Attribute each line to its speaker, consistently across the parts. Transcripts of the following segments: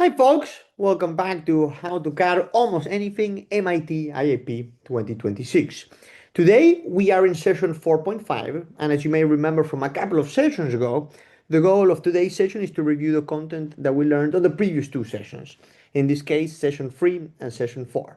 Speaker 1: Hi folks, welcome back to How to CAD Almost Anything MIT IAP 2026. Today we are in session 4.5, and as you may remember from a couple of sessions ago, the goal of today's session is to review the content that we learned on the previous two sessions. In this case, session 3 and session 4.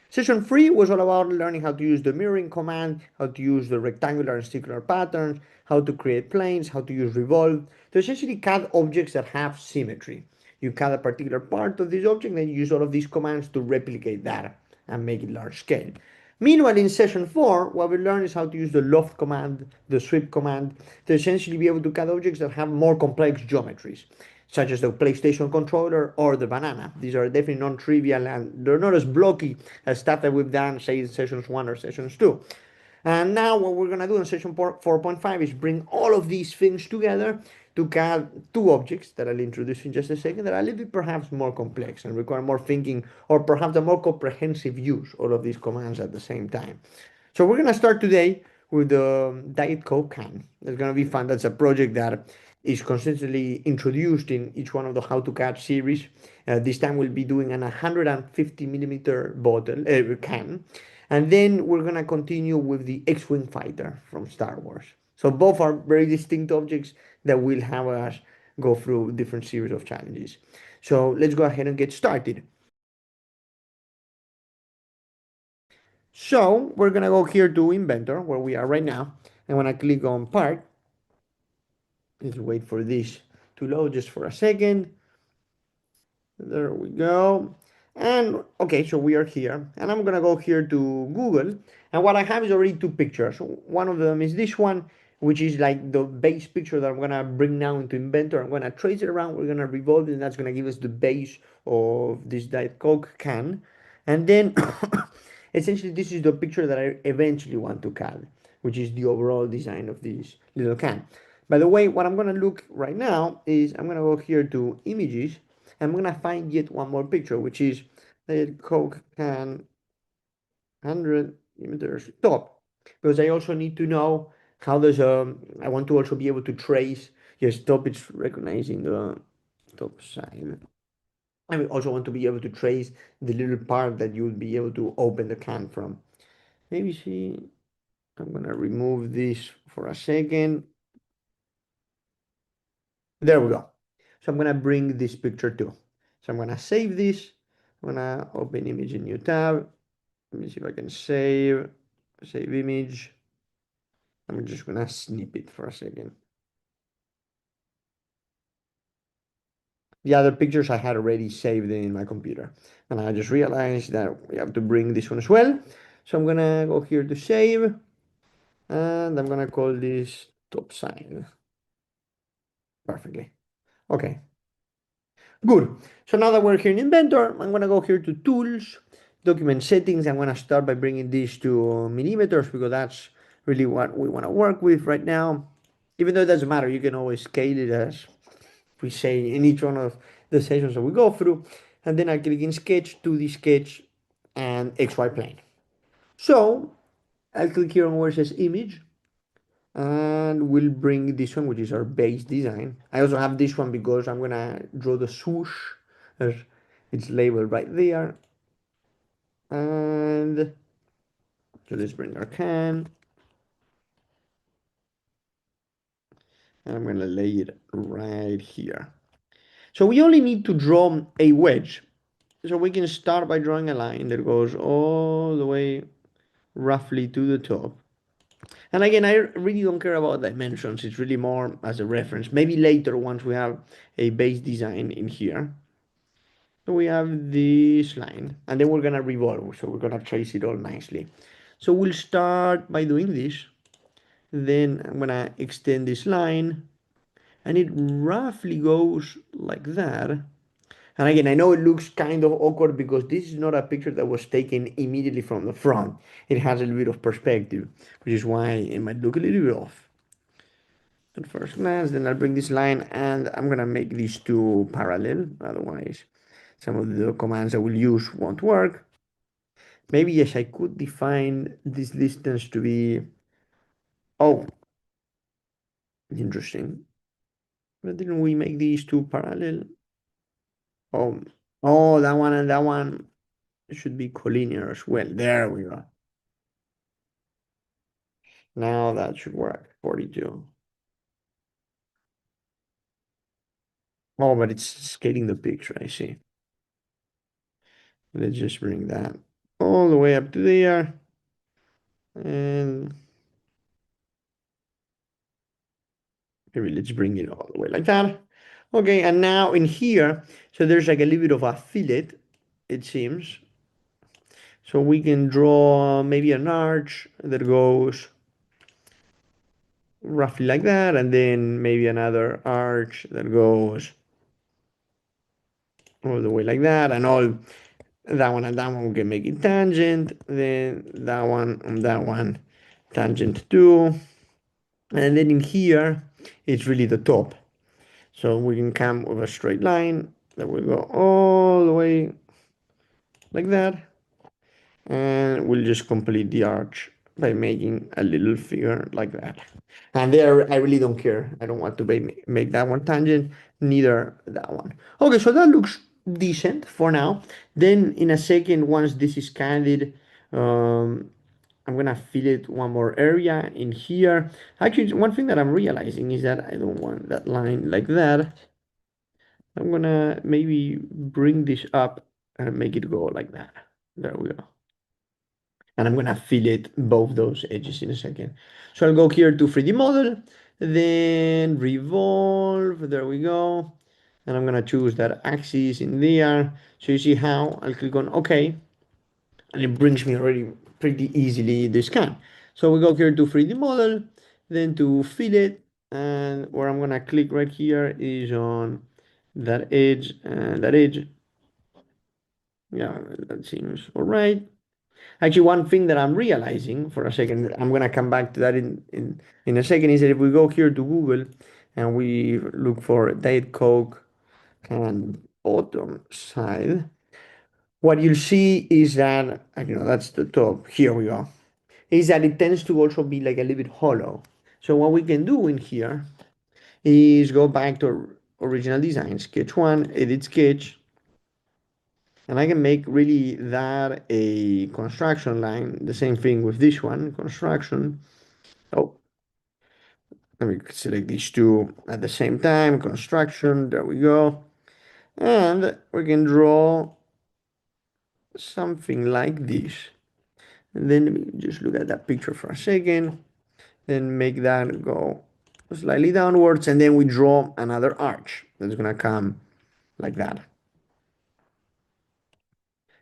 Speaker 1: Session 3 was all about learning how to use the mirroring command, how to use the rectangular and circular patterns, how to create planes, how to use revolve, to essentially CAD objects that have symmetry. You CAD a particular part of this object, then you use all of these commands to replicate that and make it large scale. Meanwhile, in session 4, what we learned is how to use the loft command, the sweep command, to essentially be able to CAD objects that have more complex geometries, such as the PlayStation controller or the banana. These are definitely non-trivial and they're not as blocky as stuff that we've done, say, in sessions 1 or sessions 2. And now what we're going to do in session 4.5 is bring all of these things together to CAD two objects that I'll introduce in just a second that are a little bit perhaps more complex and require more thinking or perhaps a more comprehensive use all of these commands at the same time. So we're going to start today with the Diet Coke can. It's going to be fun. That's a project that is consistently introduced in each one of the How to CAD series. This time we'll be doing an 150 millimeter bottle can. And then we're going to continue with the X-Wing fighter from Star Wars. So both are very distinct objects that will have us go through different series of challenges. So let's go ahead and get started. So we're gonna go here to Inventor, where we are right now. And when I click on part, let's wait for this to load just for a second. There we go. And okay, so we are here. And I'm gonna go here to Google. And what I have is already two pictures. One of them is this one, which is like the base picture that I'm gonna bring now into Inventor. I'm gonna trace it around, we're gonna revolve it, and that's gonna give us the base of this Diet Coke can. And then essentially this is the picture that I eventually want to CAD, which is the overall design of this little can. By the way, what I'm gonna look right now is I'm gonna go here to images. I'm gonna find yet one more picture, which is the Coke can 100 millimeters top, because I also need to know how does I want to also be able to trace. Yes, top is recognizing the top side. I also want to be able to trace the little part that you would be able to open the can from. Maybe see, I'm gonna remove this for a second. There we go. So I'm gonna bring this picture too. So I'm gonna save this. I'm gonna open image in new tab. Let me see if I can save image. I'm just gonna snip it for a second. The other pictures I had already saved in my computer. And I just realized that we have to bring this one as well. So I'm gonna go here to save. And I'm gonna call this top side. Perfectly. Okay. Good. So now that we're here in Inventor, I'm going to go here to Tools, Document Settings. I'm going to start by bringing these to millimeters because that's really what we want to work with right now. Even though it doesn't matter, you can always scale it as we say in each one of the sessions that we go through. And then I click in Sketch, 2D Sketch, and XY Plane. So I'll click here on where it says Image, and we'll bring this one, which is our base design. I also have this one because I'm gonna draw the swoosh. It's labeled right there. And so let's bring our can. And I'm gonna lay it right here. So we only need to draw a wedge. So we can start by drawing a line that goes all the way roughly to the top. And again, I really don't care about dimensions. It's really more as a reference. Maybe later, once we have a base design in here. So we have this line, and then we're gonna revolve. So we're gonna trace it all nicely. So we'll start by doing this. Then I'm gonna extend this line, and it roughly goes like that. And again, I know it looks kind of awkward because this is not a picture that was taken immediately from the front. It has a little bit of perspective, which is why it might look a little bit off at first glance. Then I'll bring this line, and I'm gonna make these two parallel, otherwise some of the commands I will use won't work. Maybe yes, I could define this distance to be, oh, interesting. But didn't we make these two parallel? Oh, oh, that one and that one should be collinear as well. There we go. Now that should work. 42. Oh, but it's scaling the picture, I see. Let's just bring that all the way up to there. And maybe let's bring it all the way like that. Okay, and now in here, so there's like a little bit of a fillet, it seems. So we can draw maybe an arch that goes roughly like that, and then maybe another arch that goes all the way like that, and all that one and that one we can make it tangent, then that one and that one tangent too. And then in here, it's really the top. So we can come with a straight line that will go all the way like that. And we'll just complete the arch by making a little figure like that. And there, I really don't care. I don't want to make that one tangent, neither that one. Okay, so that looks decent for now. Then in a second, once this is candid, I'm gonna fill it one more area in here. Actually, one thing that I'm realizing is that I don't want that line like that. I'm gonna maybe bring this up and make it go like that. There we go. And I'm gonna fillet both those edges in a second. So I'll go here to 3D model, then revolve, there we go. And I'm gonna choose that axis in there. So you see how I'll click on OK, and it brings me already pretty easily the scan. So we go here to 3D model, then to fillet, and where I'm gonna click right here is on that edge and that edge. Yeah, that seems all right. Actually, one thing that I'm realizing for a second, I'm gonna come back to that in a second, is that if we go here to Google and we look for Diet Coke and bottom side, what you'll see is that, that's the top. Here we go. Is that it tends to also be like a little bit hollow. So what we can do in here is go back to original design, sketch one, edit sketch, and I can make really that a construction line. The same thing with this one, construction. Oh, let me select these two at the same time, construction, there we go. And we can draw something like this. And then let me just look at that picture for a second, then make that go slightly downwards, and then we draw another arch that's gonna come like that.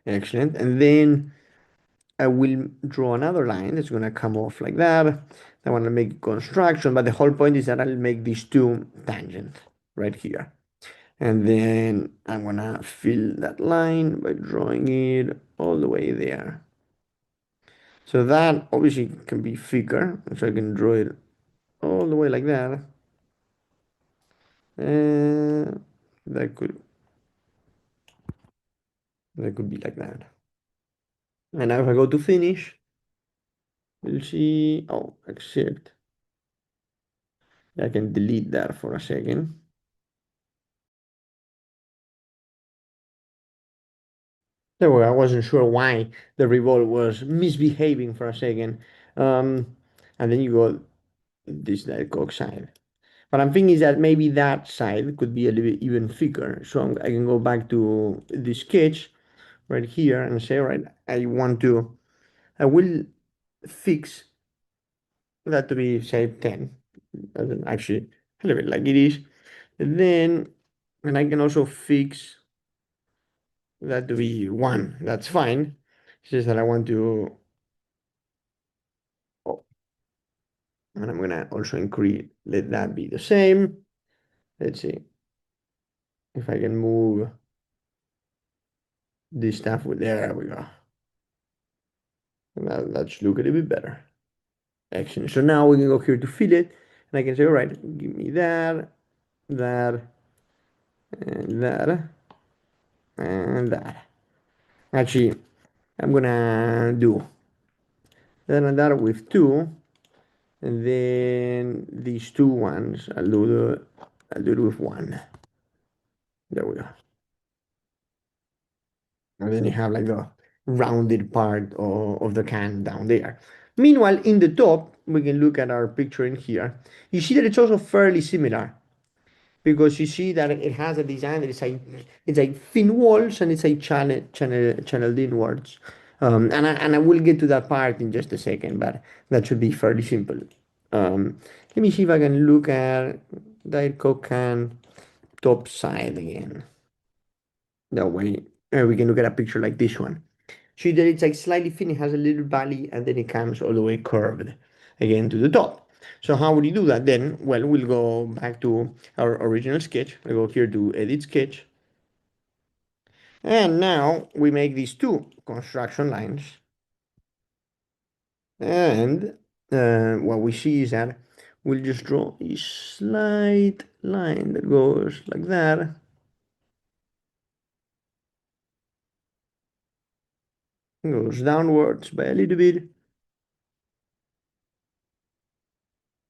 Speaker 1: Excellent. And then I will draw another line that's gonna come off like that. I want to make construction, but the whole point is that I'll make these two tangent right here. And then I'm gonna fill that line by drawing it all the way there. So that obviously can be thicker, so I can draw it all the way like that. And that could be like that. And now if I go to finish, you'll see, oh, accept. I can delete that for a second. There were, I wasn't sure why the revolt was misbehaving for a second. Um, and then you go this that cock side. But I'm thinking is that maybe that side could be a little bit even thicker. So I can go back to the sketch right here and say, all right, I will fix that to be, say, 10. Actually, a little bit like it is. And then, and I can also fix that to be 1. That's fine. It's just that I want to, oh, and I'm gonna also increase, let that be the same. Let's see if I can move this stuff with, there we go. And that should look a little bit better. Excellent. So now we can go here to fillet, and I can say, all right, give me that, that, and that, and that. Actually, I'm gonna do that and that with 2, and then these 2 ones, I'll do it with 1. There we go. And then you have like the rounded part of the can down there. Meanwhile, in the top, we can look at our picture in here. You see that it's also fairly similar because you see that it has a design that it's like thin walls and it's like channeled inwards. And I will get to that part in just a second, but that should be fairly simple. Let me see if I can look at Diet Coke can top side again. That way, we can look at a picture like this one. See that it's like slightly thin, it has a little valley, and then it comes all the way curved again to the top. So how would you do that then? Well, we'll go back to our original sketch. I go here to edit sketch. And now we make these two construction lines. And what we see is that we'll just draw a slight line that goes like that. It goes downwards by a little bit.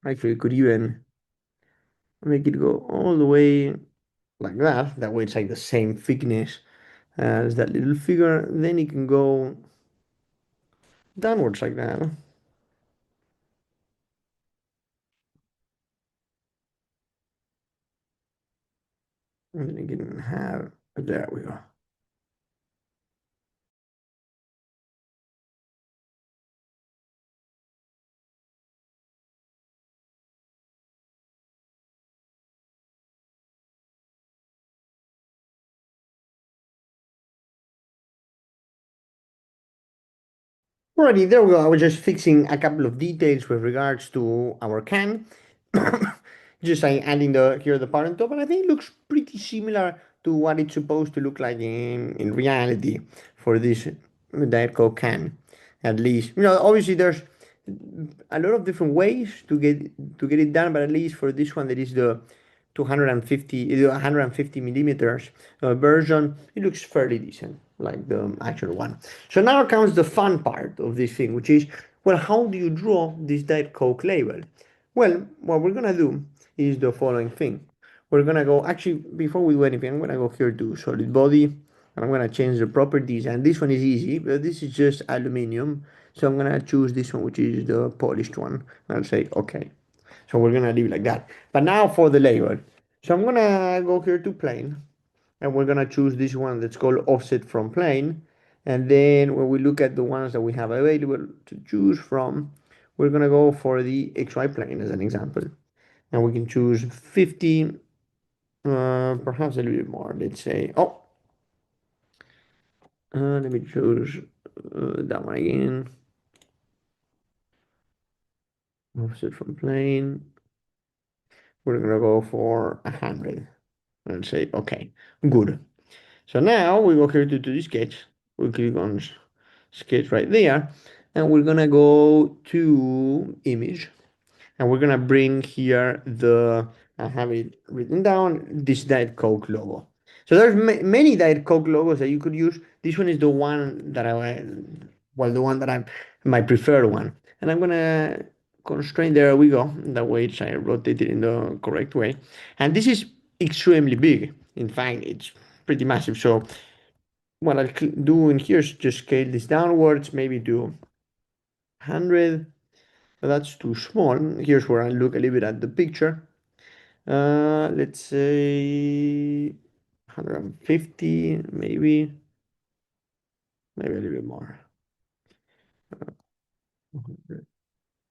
Speaker 1: Actually, we could even make it go all the way like that. That way it's like the same thickness as that little figure. Then it can go downwards like that. And then it can have, there we go. Alrighty, there we go. I was just fixing a couple of details with regards to our can. Just like adding the here the part on top, and I think it looks pretty similar to what it's supposed to look like in reality for this Diet Coke can. At least, obviously there's a lot of different ways to get it done, but at least for this one, that is the 150 millimeters version, it looks fairly decent, like the actual one. So now comes the fun part of this thing, which is, well, how do you draw this Diet Coke label? Well, what we're gonna do is the following thing. We're gonna go, actually, before we do anything, I'm gonna go here to solid body, and I'm gonna change the properties, and this one is easy, but this is just aluminum, so I'm gonna choose this one, which is the polished one, and I'll say, okay. So we're gonna leave it like that. But now for the label. So I'm gonna go here to plane, and we're gonna choose this one that's called offset from plane. And then when we look at the ones that we have available to choose from, we're gonna go for the XY plane as an example. And we can choose 50, perhaps a little bit more. Let's say, let me choose that one again. Offset from plane. We're gonna go for 100 and say, okay, good. So now we go here to the sketch. We click on sketch right there, and we're gonna go to image, and we're gonna bring here I have it written down, this Diet Coke logo. So there's many Diet Coke logos that you could use. This one is the one that the one that I'm my preferred one, and I'm gonna constrain. There we go. That way it's rotated in the correct way, and this is extremely big. In fact, it's pretty massive. So what I'll do in here is just scale this downwards, maybe to 100. But that's too small. Here's where I look a little bit at the picture. Let's say 150, maybe a little bit more.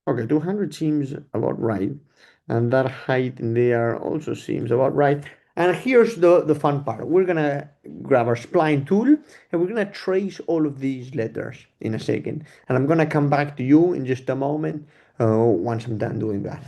Speaker 1: Okay, 200 seems about right. And that height in there also seems about right. And here's the fun part. We're gonna grab our spline tool and we're gonna trace all of these letters in a second. And I'm gonna come back to you in just a moment once I'm done doing that.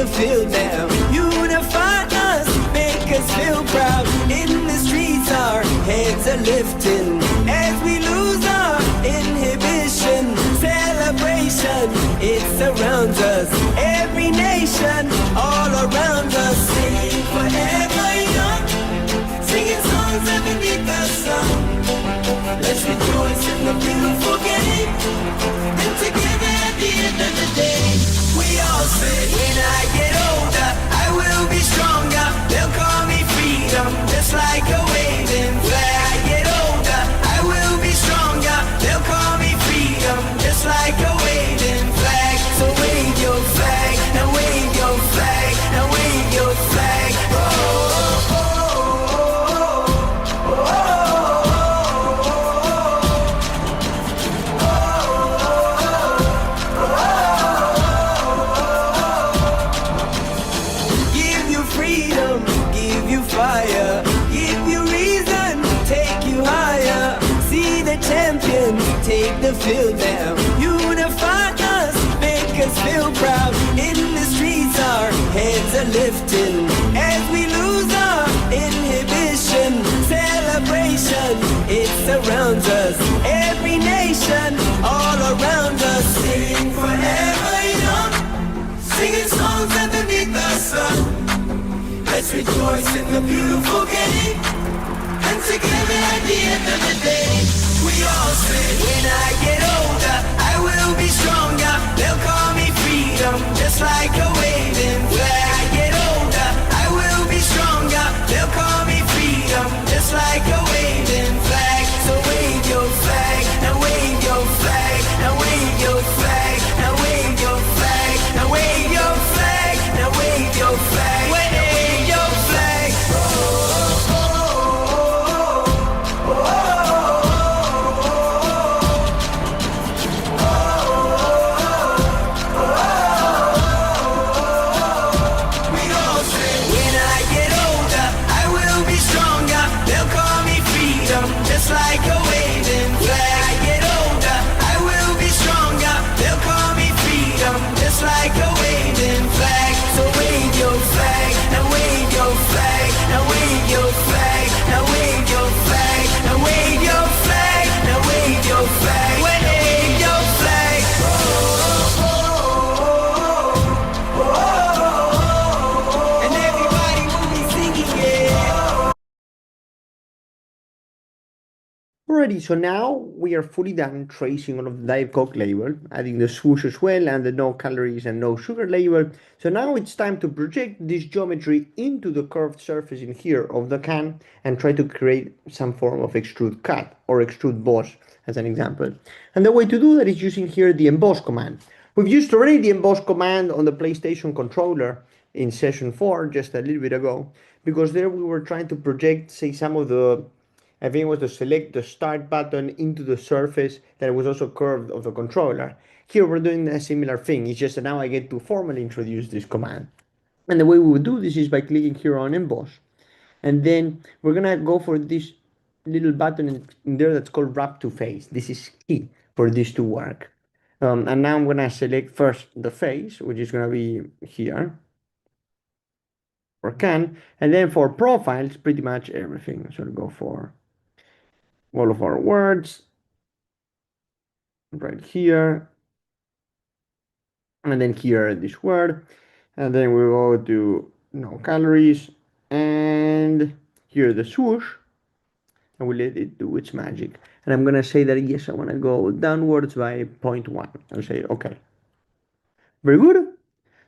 Speaker 2: the field now. Unify us, make us feel proud. In the streets our heads are lifting as we lose our inhibition. Celebration, it surrounds us. Every nation, all around us. Sing forever young, singing songs underneath the sun. Let's rejoice in the beautiful game, and together at the end of the day, we all say, when I get older, I will be stronger. They'll call me freedom, just like a waving flag. I get older, I will be stronger. They'll call me freedom, just like a waving flag. So wave your flag, now wave your flag, now wave your flag. Oh, oh, oh, oh, oh. Give you freedom, give you fire, give you reason, take you higher. See the champions take the field now. Unify us, make us feel proud. In the streets our heads are lifting as we lose our inhibition. Celebration, it surrounds us. Every nation, all around us. Sing forever young, singing songs underneath the sun. Let's rejoice in the beautiful game, and together at the end of the day, we all say, when I get older, I will be stronger. They'll call me freedom, just like a waving flag. I get older, I will be stronger. They'll call me freedom, just like a waving flag. So wave your flag, now wave your flag, now wave your flag, now wave your flag, now wave your flag, now wave your flag, wave your flag. Oh, oh, oh, oh, oh. We all say, when I get older, I will be stronger. They'll call me freedom, just like a waving flag. I get older, I will be stronger. They'll call me freedom, just like a waving flag. So wave your flag, now wave your flag, now wave your flag, now wave your flag, now wave your flag, now wave your flag, wave your flag. Oh, oh, oh, oh, oh. And everybody will be singing, yeah.
Speaker 1: Alrighty, so now we are fully done tracing all of the Diet Coke label, adding the swoosh as well and the no calories and no sugar label. So now it's time to project this geometry into the curved surface in here of the can and try to create some form of extrude cut or extrude boss as an example. And the way to do that is using here the emboss command. We've used already the emboss command on the PlayStation controller in session 4 just a little bit ago, because there we were trying to project, say, some of the, I think it was to select the start button into the surface that was also curved of the controller. Here we're doing a similar thing, it's just that now I get to formally introduce this command. And the way we would do this is by clicking here on emboss. And then we're gonna go for this little button in there that's called wrap to face. This is key for this to work. And now I'm gonna select first the face, which is gonna be here, or can, and then for profiles, pretty much everything. So we'll go for all of our words right here, and then here this word, and then we go to no calories, and here the swoosh, and we let it do its magic. And I'm gonna say that yes, I wanna go downwards by 0.1. I'll say okay. Very good.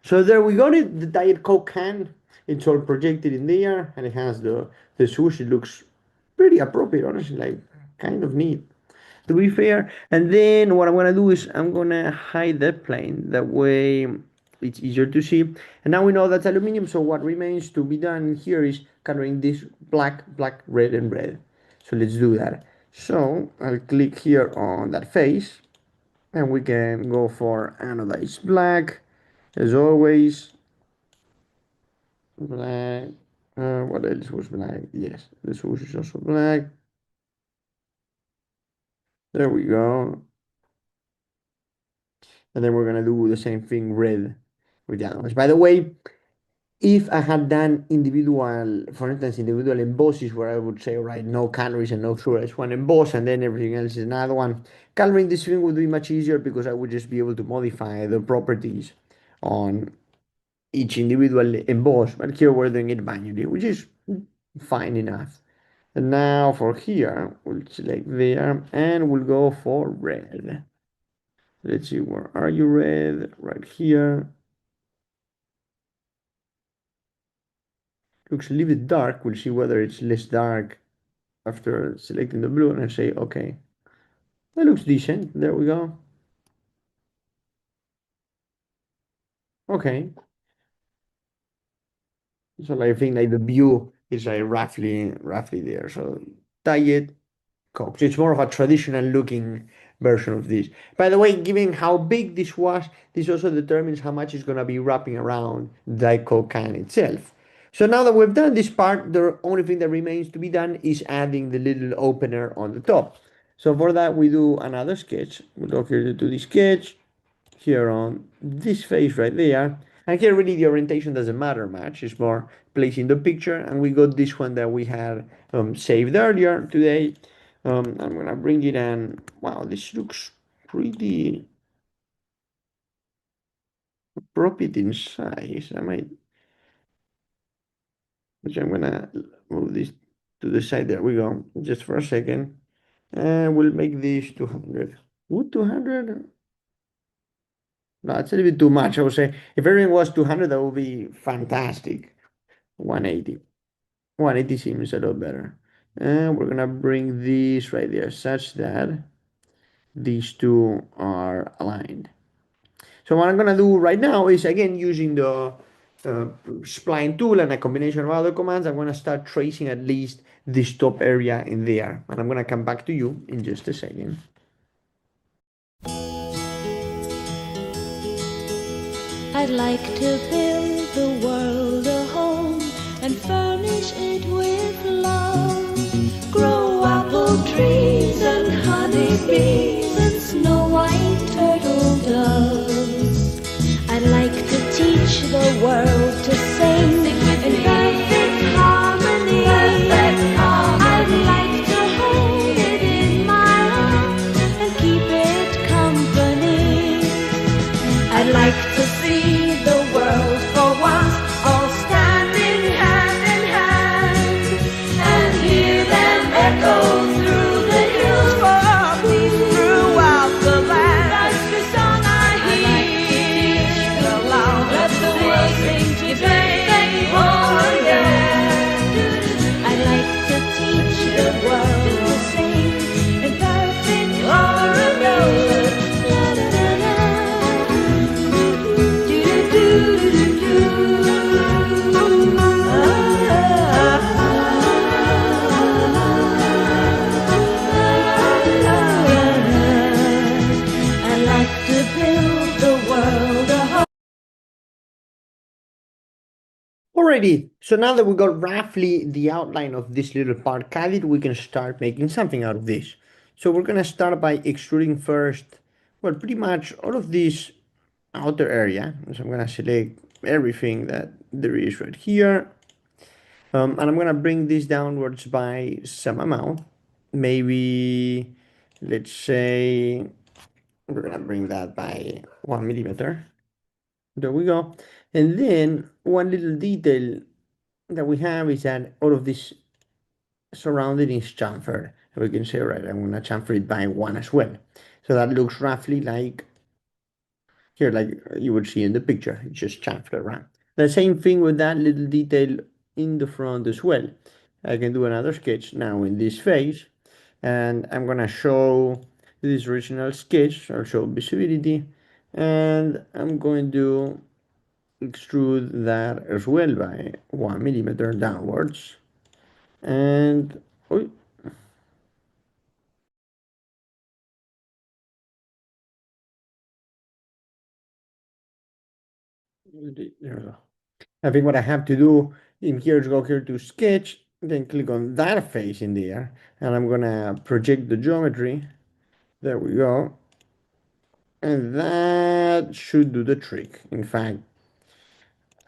Speaker 1: So there we got it, the Diet Coke can. It's all projected in there, and it has the swoosh. It looks pretty appropriate, honestly, like kind of neat, to be fair. And then what I'm gonna do is I'm gonna hide that plane. That way it's easier to see. And now we know that's aluminum, so what remains to be done here is coloring this black, black, red, and red. So let's do that. So I'll click here on that face, and we can go for anodized black, as always. Black. What else was black? Yes, this was also black. There we go. And then we're gonna do the same thing red. with the other ones. By the way, if I had done individual, for instance, individual embosses where I would say, right, no calories and no sugar, it's one emboss and then everything else is another one. Coloring this thing would be much easier because I would just be able to modify the properties on each individual emboss. But here we're doing it manually, which is fine enough. And now for here, we'll select there and we'll go for red. Let's see, where are you, red? Right here. Looks a little bit dark. We'll see whether it's less dark after selecting the blue, and I say, okay, that looks decent. There we go. Okay. So I think like the view is like roughly there. So diet Coke. So it's more of a traditional looking version of this. By the way, given how big this was, this also determines how much is going to be wrapping around the Coke can itself. So now that we've done this part, the only thing that remains to be done is adding the little opener on the top. So for that, we do another sketch. We'll go here to do the sketch here on this face right there. And here really the orientation doesn't matter much. It's more placing the picture. And we got this one that we had saved earlier today. I'm gonna bring it in. Wow, this looks pretty appropriate in size. I might, which I'm gonna move this to the side. There we go. Just for a second. And we'll make this 200. Would 200? No, it's a little bit too much. I would say if everything was 200, that would be fantastic. 180. 180 seems a lot better. And we're gonna bring this right there such that these two are aligned. So what I'm gonna do right now is again using the spline tool and a combination of other commands, I'm gonna start tracing at least this top area in there. And I'm gonna come back to you in just a second.
Speaker 3: I'd like to build the world a home and furnish it with love. Grow apple trees and honey bees and snow white turtle doves. I'd like to teach the world to sing in perfect harmony. I'd like to hold it in my arms and keep it company. I'd like to see the world for once all standing hand in hand and hear them echo through the hills for peace throughout the land. That's the song I hear aloud. Let the world sing today. Oh yeah. I'd like to teach the world to sing in perfect harmony.
Speaker 1: Alrighty, so now that we got roughly the outline of this little part CAD, we can start making something out of this. So we're gonna start by extruding first, well, pretty much all of this outer area. So I'm gonna select everything that there is right here. And I'm gonna bring this downwards by some amount. Maybe, let's say, we're gonna bring that by 1 millimeter. There we go. And then one little detail that we have is that all of this surrounding is chamfered. We can say, right, I'm gonna chamfer it by 1 as well. So that looks roughly like here, like you would see in the picture. It's just chamfered around. The same thing with that little detail in the front as well. I can do another sketch now in this face, and I'm gonna show this original sketch. I'll show visibility, and I'm going to extrude that as well by 1 millimeter downwards. And oh, there we go. I think what I have to do in here is go here to sketch, then click on that face in there, and I'm gonna project the geometry. There we go. And that should do the trick. In fact,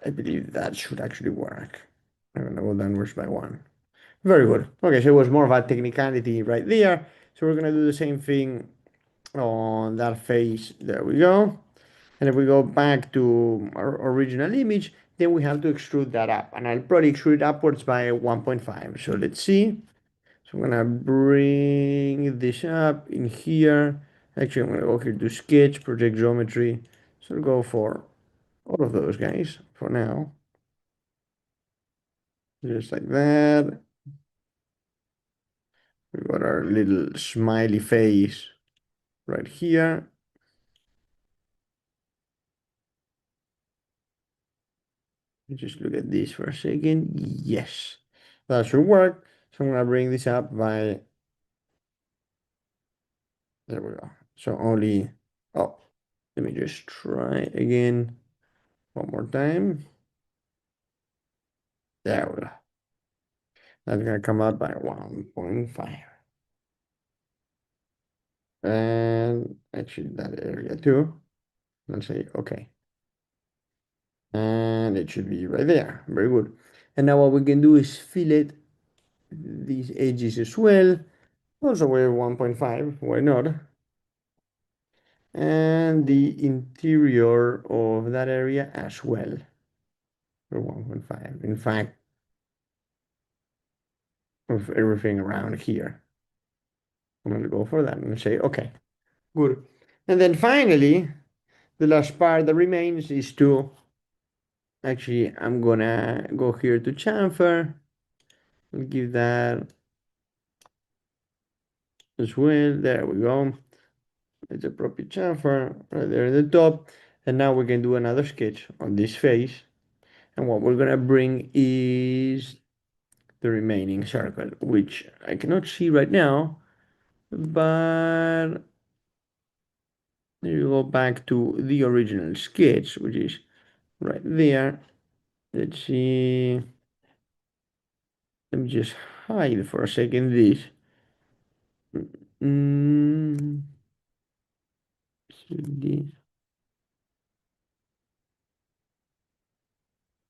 Speaker 1: I believe that should actually work. I'm gonna go downwards by one. Very good. Okay, so it was more of a technicality right there. So we're gonna do the same thing on that face. There we go. And if we go back to our original image, then we have to extrude that up. And I'll probably extrude it upwards by 1.5. So let's see. So I'm gonna bring this up in here. Actually, I'm gonna go here to sketch, project geometry. So I'll go for all of those guys for now. Just like that. We got our little smiley face right here. Just look at this for a second. Yes, that should work. So I'm gonna bring this up by, there we go. So only, oh, let me just try again one more time. There we go. That's gonna come out by 1.5. And actually that area too. Let's say, okay. And it should be right there. Very good. And now what we can do is fillet these edges as well. Also with 1.5, why not? And the interior of that area as well for 1.5. In fact, of everything around here. I'm gonna go for that and say, okay, good. And then finally, the last part that remains is to, actually, I'm gonna go here to chamfer and give that as well. There we go. It's a proper chamfer right there at the top. And now we can do another sketch on this face. And what we're gonna bring is the remaining circle, which I cannot see right now, but you go back to the original sketch, which is right there. Let's see. Let me just hide for a second this. Mm,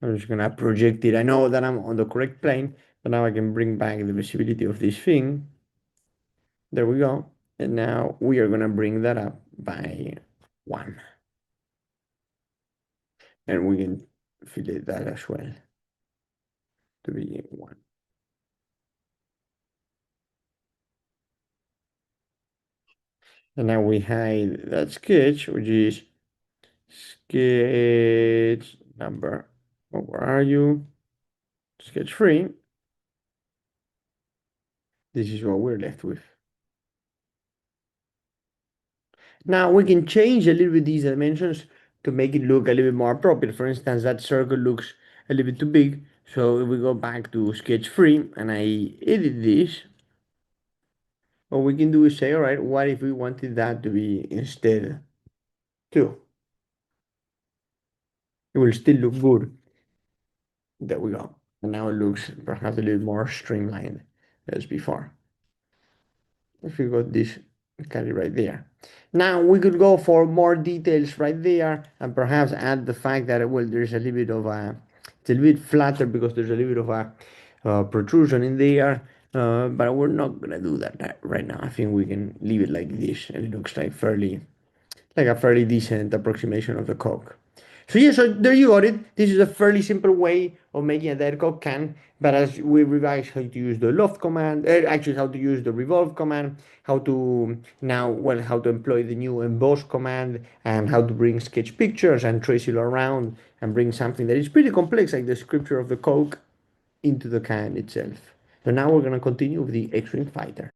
Speaker 1: I'm just gonna project it. I know that I'm on the correct plane, but now I can bring back the visibility of this thing. There we go. And now we are gonna bring that up by one. And we can fillet that as well to be one. And now we hide that sketch, which is sketch number, oh, where are you? Sketch 3. This is what we're left with. Now we can change a little bit these dimensions to make it look a little bit more appropriate. For instance, that circle looks a little bit too big. So if we go back to sketch 3 and I edit this, what we can do is say, all right, what if we wanted that to be instead 2? It will still look good. There we go. And now it looks perhaps a little more streamlined as before. If we got this caddy right there. Now we could go for more details right there and perhaps add the fact that, well, there's a little bit of a, it's a little bit flatter because there's a little bit of a protrusion in there. But we're not gonna do that right now. I think we can leave it like this, and it looks like a fairly decent approximation of the coke. So yeah, so there you got it. This is a fairly simple way of making a dead coke can, but as we revise how to use the loft command, actually how to use the revolve command, how to now, well, how to employ the new emboss command, and how to bring sketch pictures and trace it around and bring something that is pretty complex like the scripture of the coke into the can itself. So now we're gonna continue with the X-Wing fighter.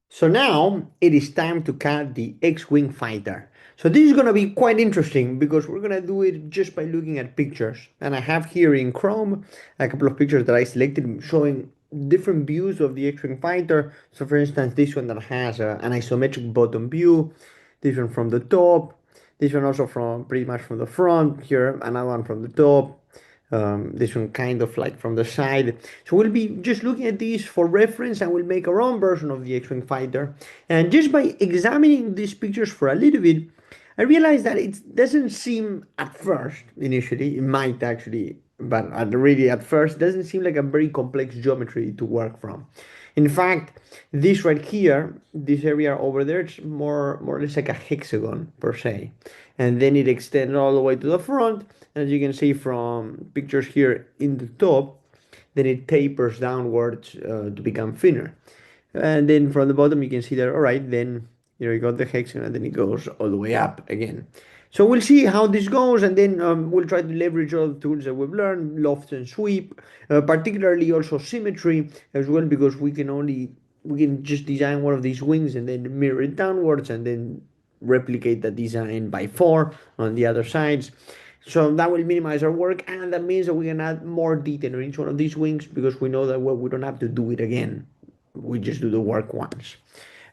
Speaker 1: So now it is time to CAD the X-Wing fighter. So this is going to be quite interesting because we're going to do it just by looking at pictures. And I have here in Chrome a couple of pictures that I selected showing different views of the X-Wing fighter. So for instance, this one that has an isometric bottom view, this one from the top, this one also from pretty much from the front, here another one from the top, this one kind of like from the side. So we'll be just looking at these for reference and we'll make our own version of the X-Wing fighter. And just by examining these pictures for a little bit, I realized that it doesn't seem at first, initially, it might actually, but really at first, doesn't seem like a very complex geometry to work from. In fact, this right here, this area over there, it's more or less like a hexagon per se. And then it extends all the way to the front. And as you can see from pictures here in the top, then it tapers downwards to become thinner. And then from the bottom, you can see that, all right, then you got the hexagon and then it goes all the way up again. So we'll see how this goes, and then we'll try to leverage all the tools that we've learned, loft and sweep, particularly also symmetry as well, because we can just design one of these wings and then mirror it downwards and then replicate the design by four on the other sides. So that will minimize our work, and that means that we can add more detail on each one of these wings because we know that, well, we don't have to do it again. We just do the work once.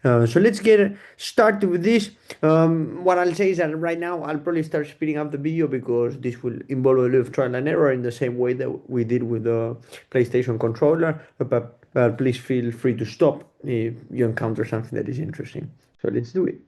Speaker 1: So let's get started with this. What I'll say is that right now I'll probably start speeding up the video because this will involve a little of trial and error in the same way that we did with the PlayStation controller. But please feel free to stop if you encounter something that is interesting. So let's do it.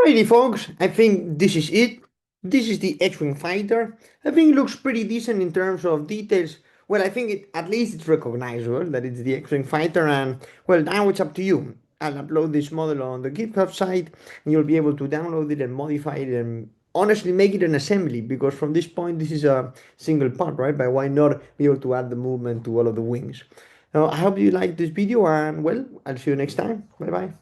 Speaker 1: Alrighty, folks, I think this is it. This is the X-Wing fighter. I think it looks pretty decent in terms of details. Well, I think at least it's recognizable that it's the X-Wing fighter, and well, now it's up to you. I'll upload this model on the GitHub site, and you'll be able to download it and modify it and honestly make it an assembly, because from this point this is a single part, right? But why not be able to add the movement to all of the wings? Now, I hope you liked this video, and well, I'll see you next time. Bye bye.